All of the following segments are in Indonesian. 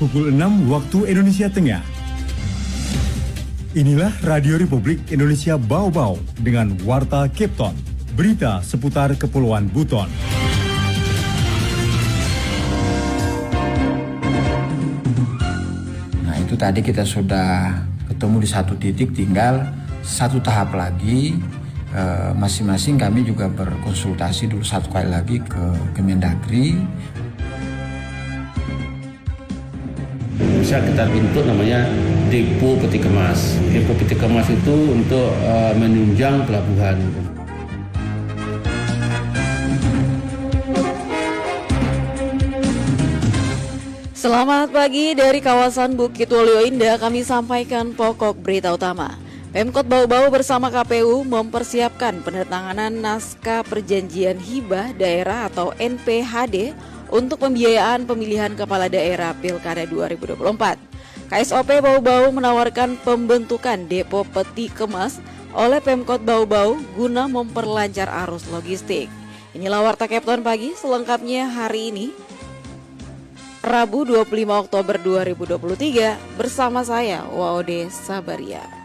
pukul 6 waktu Indonesia Tengah. Inilah Radio Republik Indonesia Bau-Bau dengan Warta Cape Town, berita seputar Kepulauan Buton. Nah, itu tadi kita sudah ketemu di satu titik, tinggal satu tahap lagi. Masing-masing kami juga berkonsultasi dulu satu kali lagi ke Kemendagri. Bisa kita bentuk namanya depo peti kemas. Depo peti kemas itu untuk menunjang pelabuhan. Selamat pagi dari kawasan Bukit Wolio Indah, kami sampaikan pokok berita utama. Pemkot Bau-Bau bersama KPU mempersiapkan penandatanganan naskah perjanjian hibah daerah atau NPHD untuk pembiayaan pemilihan kepala daerah Pilkada 2024. KSOP Bau-Bau menawarkan pembentukan depo peti kemas oleh Pemkot Bau-Bau guna memperlancar arus logistik. Inilah Warta Cape Town pagi, selengkapnya hari ini Rabu 25 Oktober 2023 bersama saya Waode Sabaria.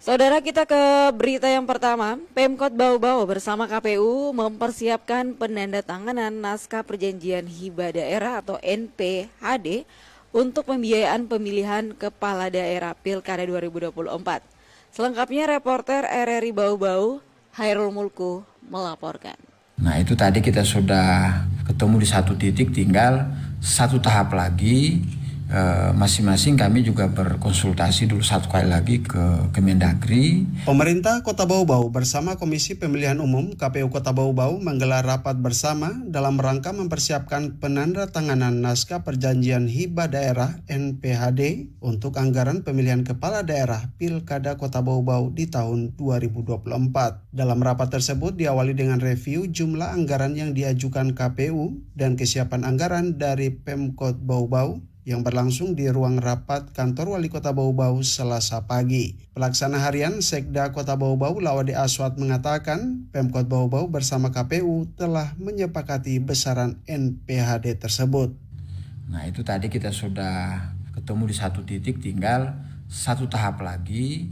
Saudara, kita ke berita yang pertama. Pemkot Bau-Bau bersama KPU mempersiapkan penandatanganan naskah perjanjian hibah daerah atau NPHD untuk pembiayaan pemilihan kepala daerah Pilkada 2024. Selengkapnya reporter RRI Bau-Bau Hairul Mulku melaporkan. Nah, itu tadi kita sudah ketemu di satu titik, tinggal satu tahap lagi. Masing-masing kami juga berkonsultasi dulu satu kali lagi ke Kemendagri. Pemerintah Kota Bau-Bau bersama Komisi Pemilihan Umum KPU Kota Bau-Bau menggelar rapat bersama dalam rangka mempersiapkan penandatanganan naskah perjanjian hibah daerah NPHD untuk anggaran pemilihan kepala daerah Pilkada Kota Bau-Bau di tahun 2024. Dalam rapat tersebut diawali dengan review jumlah anggaran yang diajukan KPU dan kesiapan anggaran dari Pemkot Bau-Bau yang berlangsung di ruang rapat kantor Wali Kota Bau-Bau Selasa pagi. Pelaksana harian Sekda Kota Bau-Bau Lawade Aswad mengatakan Pemkot Bau-Bau bersama KPU telah menyepakati besaran NPHD tersebut. Nah, itu tadi kita sudah ketemu di satu titik, tinggal satu tahap lagi.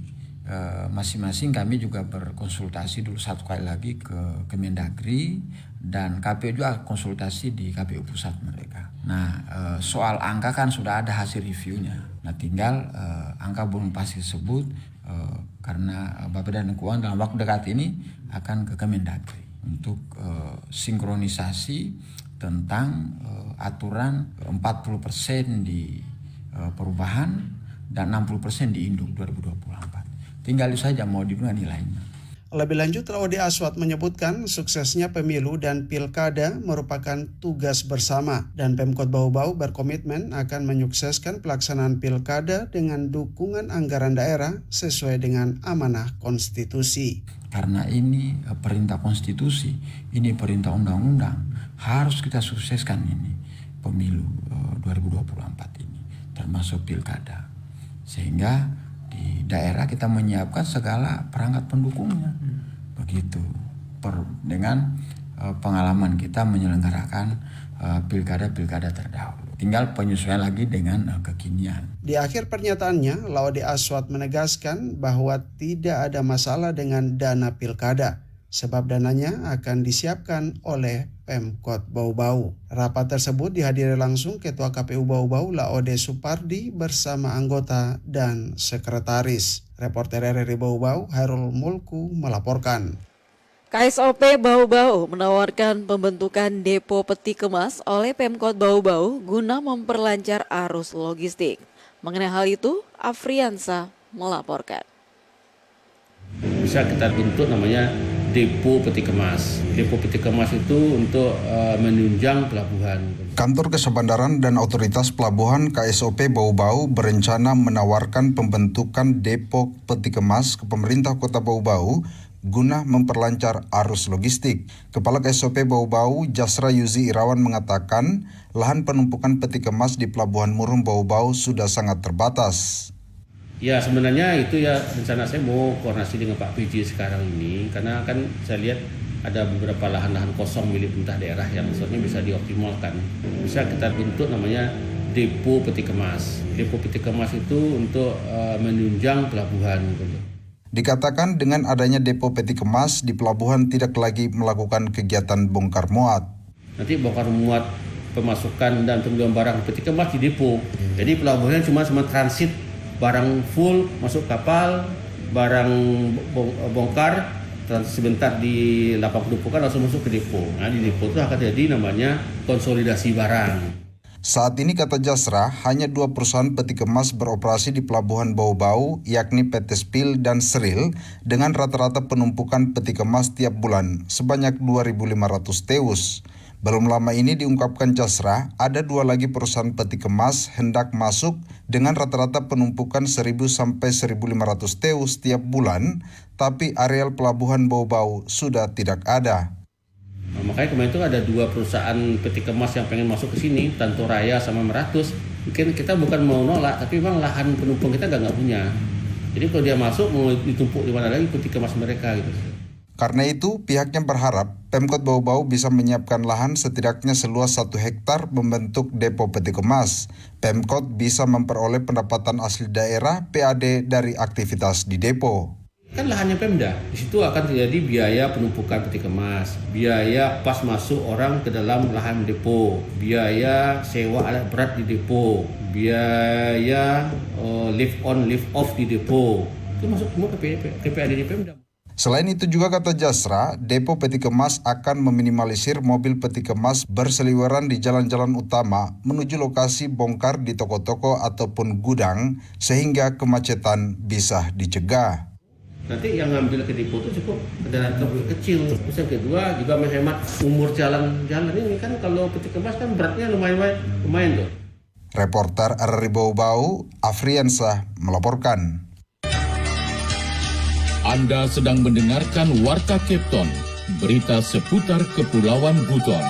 Masing-masing kami juga berkonsultasi dulu satu kali lagi ke Kemendagri dan KPU juga konsultasi di KPU pusat mereka. Nah, soal angka kan sudah ada hasil reviewnya. Nah, tinggal angka belum pasti disebut karena Bapeda dan Keuangan dalam waktu dekat ini akan ke Kemendagri untuk sinkronisasi tentang aturan 40% di perubahan dan 60% di induk 2024. Tinggal itu saja mau dibuat nilainya. Lebih lanjut, Lawade Aswad menyebutkan suksesnya pemilu dan pilkada merupakan tugas bersama dan Pemkot Bau-Bau berkomitmen akan menyukseskan pelaksanaan pilkada dengan dukungan anggaran daerah sesuai dengan amanah konstitusi. Karena ini perintah konstitusi, ini perintah undang-undang, harus kita sukseskan ini pemilu 2024 ini, termasuk pilkada. Sehingga di daerah kita menyiapkan segala perangkat pendukungnya, begitu. Dengan pengalaman kita menyelenggarakan pilkada-pilkada terdahulu. Tinggal penyesuaian lagi dengan kekinian. Di akhir pernyataannya, Lawade Aswad menegaskan bahwa tidak ada masalah dengan dana pilkada, sebab dananya akan disiapkan oleh Pemkot Bau-Bau. Rapat tersebut dihadiri langsung Ketua KPU Bau-Bau Laode Supardi bersama anggota dan sekretaris. Reporter RRI Bau-Bau Hairul Mulku melaporkan. KSOP Bau-Bau menawarkan pembentukan depo peti kemas oleh Pemkot Bau-Bau guna memperlancar arus logistik. Mengenai hal itu, Afriansa melaporkan. Bisa kita bentuk namanya depo peti kemas. Depo peti kemas itu untuk menunjang pelabuhan. Kantor Kesebandaran dan Otoritas Pelabuhan KSOP Bau-Bau berencana menawarkan pembentukan depo peti kemas ke pemerintah Kota Bau-Bau guna memperlancar arus logistik. Kepala KSOP Bau-Bau Jasra Yuzi Irawan mengatakan lahan penumpukan peti kemas di Pelabuhan Murum Bau-Bau sudah sangat terbatas. Ya sebenarnya itu ya rencana saya mau koordinasi dengan Pak PJ sekarang ini, karena kan saya lihat ada beberapa lahan-lahan kosong milik pemerintah daerah yang sebenarnya bisa dioptimalkan. Bisa kita bentuk namanya depo peti kemas. Depo peti kemas itu untuk menunjang pelabuhan. Dikatakan dengan adanya depo peti kemas di pelabuhan tidak lagi melakukan kegiatan bongkar muat. Nanti bongkar muat pemasukan dan penjualan barang peti kemas di depo. Jadi pelabuhan cuma transit barang full masuk kapal, barang bongkar sebentar di lapang penumpukan langsung masuk ke depo. Nah di depo itu akan jadi namanya konsolidasi barang. Saat ini kata Jasra, hanya 2 perusahaan peti kemas beroperasi di Pelabuhan Bau-Bau, yakni PT Spil dan Seril, dengan rata-rata penumpukan peti kemas tiap bulan sebanyak 2.500 teus. Belum lama ini diungkapkan Jasra, ada 2 lagi perusahaan peti kemas hendak masuk dengan rata-rata penumpukan 1.000 sampai 1.500 teus tiap bulan, tapi areal Pelabuhan Bau-Bau sudah tidak ada. Nah, makanya kemarin itu ada 2 perusahaan peti kemas yang pengen masuk ke sini, Tanto Raya sama Meratus. Mungkin kita bukan mau nolak, tapi memang lahan penumpang kita nggak punya. Jadi kalau dia masuk mau ditumpuk di mana lagi peti kemas mereka gitu. Karena itu, pihaknya berharap Pemkot Bau-Bau bisa menyiapkan lahan setidaknya seluas 1 hektar membentuk depo peti kemas. Pemkot bisa memperoleh pendapatan asli daerah PAD dari aktivitas di depo. Kan lahannya Pemda, di situ akan terjadi biaya penumpukan peti kemas, biaya pas masuk orang ke dalam lahan depo, biaya sewa alat berat di depo, biaya lift on lift off di depo. Itu masuk semua ke PAD di Pemda. Selain itu juga kata Jasra, depo peti kemas akan meminimalisir mobil peti kemas berseliweran di jalan-jalan utama menuju lokasi bongkar di toko-toko ataupun gudang sehingga kemacetan bisa dicegah. Nanti yang ngambil ke depo itu cukup kendaraan kecil. Terus yang kedua juga menghemat umur jalan ini kan kalau peti kemas kan beratnya lumayan tuh. Reporter RRI Bau-Bau, Afriansah melaporkan. Anda sedang mendengarkan Warta Kepton, berita seputar Kepulauan Buton.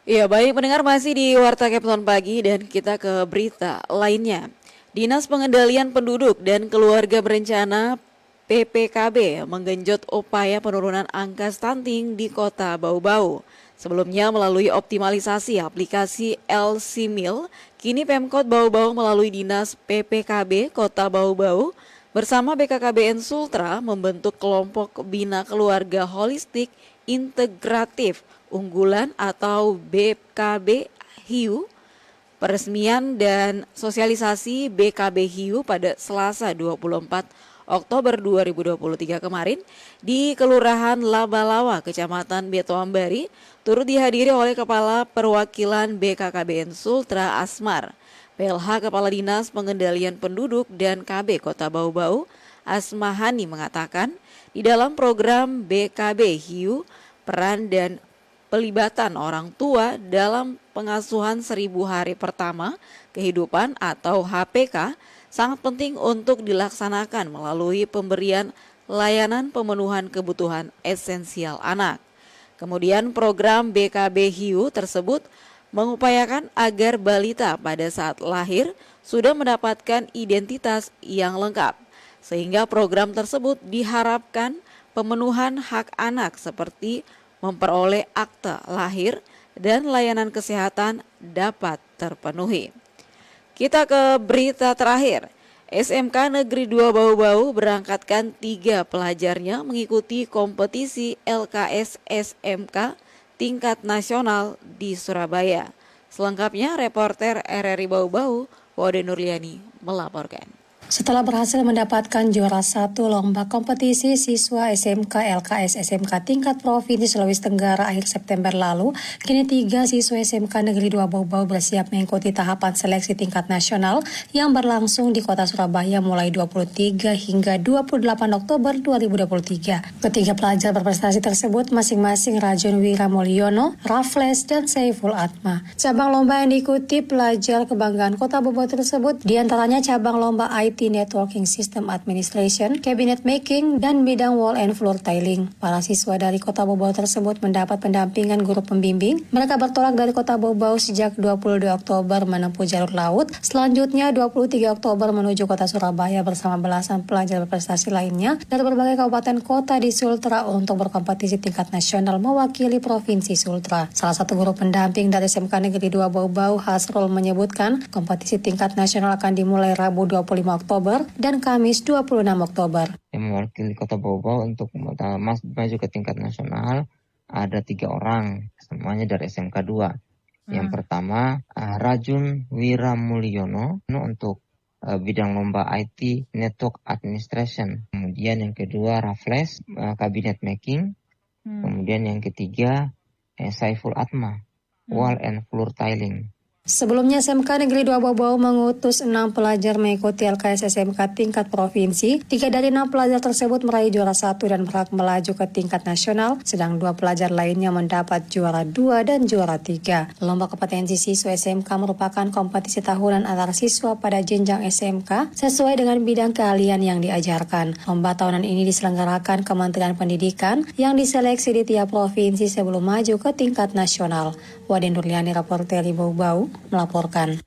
Ya baik pendengar, masih di Warta Kepton Pagi dan kita ke berita lainnya. Dinas Pengendalian Penduduk dan Keluarga Berencana PPKB menggenjot upaya penurunan angka stunting di Kota Bau-Bau. Sebelumnya melalui optimalisasi aplikasi LC-Meal, kini Pemkot Bau-Bau melalui Dinas PPKB Kota Bau-Bau bersama BKKBN Sultra membentuk kelompok bina keluarga holistik integratif unggulan atau BKB Hiu. Peresmian dan sosialisasi BKB Hiu pada Selasa 24 Oktober 2023 kemarin di Kelurahan Labalawa, Kecamatan Betoambari, turut dihadiri oleh Kepala Perwakilan BKKBN Sultra Asmar, PLH Kepala Dinas Pengendalian Penduduk dan KB Kota Bau-Bau, Asmahani mengatakan, di dalam program BKB Hiu, peran dan pelibatan orang tua dalam pengasuhan 1000 hari pertama kehidupan atau HPK sangat penting untuk dilaksanakan melalui pemberian layanan pemenuhan kebutuhan esensial anak. Kemudian program BKB Hiu tersebut mengupayakan agar balita pada saat lahir sudah mendapatkan identitas yang lengkap, sehingga program tersebut diharapkan pemenuhan hak anak seperti memperoleh akta lahir dan layanan kesehatan dapat terpenuhi. Kita ke berita terakhir. SMK Negeri 2 Bau-Bau berangkatkan 3 pelajarnya mengikuti kompetisi LKS SMK tingkat nasional di Surabaya. Selengkapnya reporter RRI Bau-Bau, Wode Nurliani melaporkan. Setelah berhasil mendapatkan juara 1 lomba kompetisi siswa SMK LKS SMK tingkat Provinsi Sulawesi Tenggara akhir September lalu, kini 3 siswa SMK Negeri 2 Bau-Bau bersiap mengikuti tahapan seleksi tingkat nasional yang berlangsung di kota Surabaya mulai 23 hingga 28 Oktober 2023. Ketiga pelajar berprestasi tersebut masing-masing Rajon Wiramulyono, Raffles, dan Saiful Atma. Cabang lomba yang diikuti pelajar kebanggaan kota Bau-Bau tersebut diantaranya cabang lomba IP IT Networking System Administration, Cabinet Making, dan bidang Wall and Floor Tiling. Para siswa dari Kota Bau Bau tersebut mendapat pendampingan guru pembimbing. Mereka bertolak dari Kota Bau Bau sejak 22 Oktober menempuh jalur laut. Selanjutnya 23 Oktober menuju Kota Surabaya bersama belasan pelajar berprestasi lainnya dari berbagai kabupaten kota di Sultra untuk berkompetisi tingkat nasional mewakili Provinsi Sultra. Salah satu guru pendamping dari SMK Negeri 2 Bau Bau, Hasrul, menyebutkan kompetisi tingkat nasional akan dimulai Rabu 25 Oktober dan Kamis 26 Oktober. Yang mewakili Kota Bau Bau untuk maju ke tingkat nasional ada 3 orang, semuanya dari SMK 2. Yang pertama Rajun Wiramulyono untuk bidang lomba IT Network Administration. Kemudian yang kedua Raffles Cabinet Making. Kemudian yang ketiga Saiful Atma Wall and Floor Tiling. Sebelumnya SMK Negeri 2 Bau Bau mengutus 6 pelajar mengikuti LKS SMK tingkat provinsi. 3 dari 6 pelajar tersebut meraih juara 1 dan berhak melaju ke tingkat nasional, sedang 2 pelajar lainnya mendapat juara 2 dan juara 3. Lomba kompetensi siswa SMK merupakan kompetisi tahunan antar siswa pada jenjang SMK sesuai dengan bidang keahlian yang diajarkan. Lomba tahunan ini diselenggarakan Kementerian Pendidikan yang diseleksi di tiap provinsi sebelum maju ke tingkat nasional. Wadin Nurliani, reporter Bau Bau, melaporkan.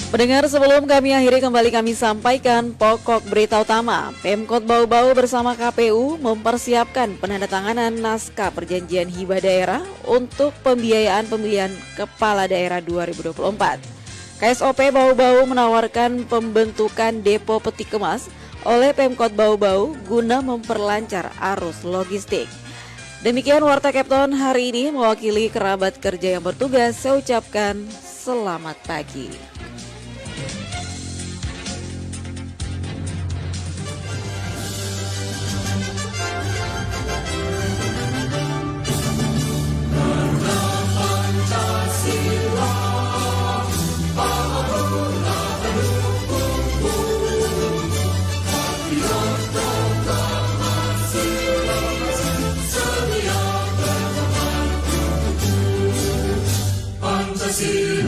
Pendengar, sebelum kami akhiri kembali kami sampaikan pokok berita utama. Pemkot Bau Bau bersama KPU mempersiapkan penandatanganan naskah perjanjian hibah daerah untuk pembiayaan pemilihan kepala daerah 2024. KSOP Bau Bau menawarkan pembentukan depo peti kemas oleh Pemkot Bau Bau guna memperlancar arus logistik. Demikian Warta Kepton hari ini, mewakili kerabat kerja yang bertugas, saya ucapkan selamat pagi. Pancasila.